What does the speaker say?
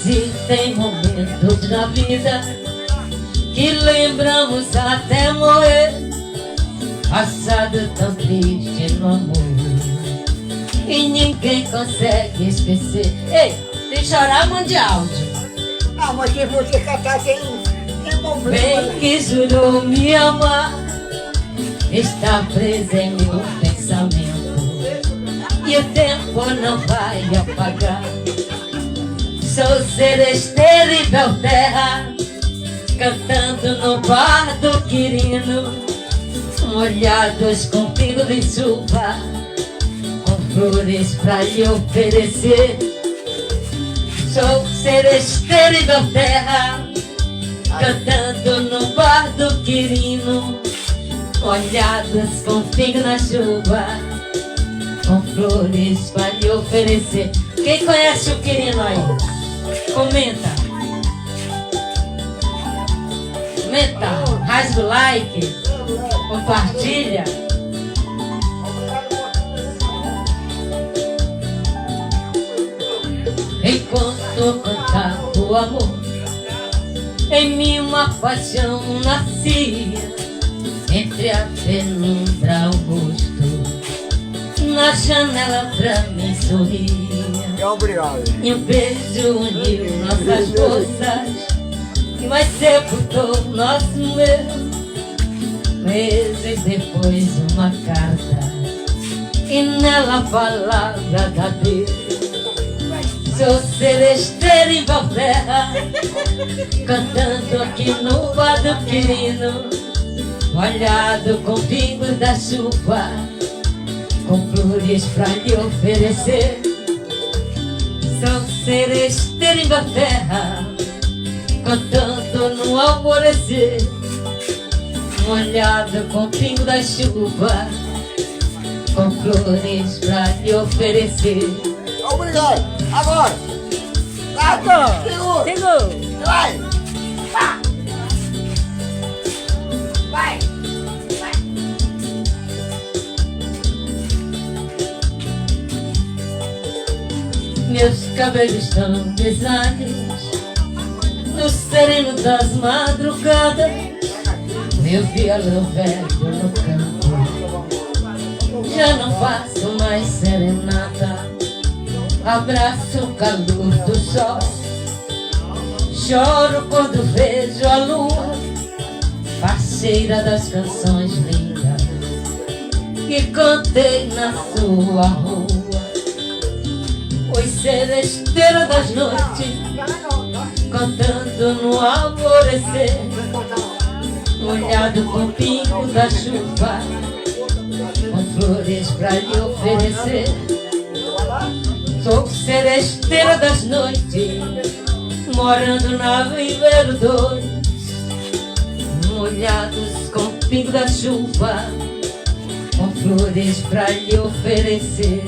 Existem momentos na vida que lembramos até morrer, passado tão triste no amor, e ninguém consegue esquecer. Ei, tem chorar mundial. Não, mas se você cantar tem problema. Bem que jurou me amar, está preso em meu pensamento, e o tempo não vai apagar. Sou seresteiro e Belterra, cantando no bar do Quirino, molhados com pingo de chuva, com flores pra lhe oferecer. Sou seresteiro e Belterra, cantando no bar do Quirino, molhados com pingo na chuva, com flores pra lhe oferecer. Quem conhece o Quirino aí? Comenta. Comenta, rasga o like, compartilha. Enquanto cantava o amor, em mim uma paixão nascia, entre a penumbra o rosto, na janela pra mim sorria. Obrigado. E um beijo uniu nossas forças, e mais sepultou nosso medo. Meses depois uma carta, e nela a palavra da Deus. Sou seresteiro em Belterra, cantando aqui no bar do Quirino, molhado com pingos da chuva, com flores pra lhe oferecer. Sou seresteiro em Belterra, cantando no alvorecer, molhado com pingo da chuva, com flores pra lhe oferecer. Obrigado. Agora. Segura. Segura. Vai. Vai. Meus cabelos estão grisalhos no sereno das madrugadas, meu violão velho no campo, já não faço mais serenata. Abraço o calor do sol, choro quando vejo a lua, parceira das canções lindas que cantei na sua rua. Oi, seresteira das noites, cantando no alvorecer, molhado com pingo da chuva, com flores pra lhe oferecer. Sou seresteira das noites, morando na Ribeiro 2, molhados com pingo da chuva, com flores pra lhe oferecer.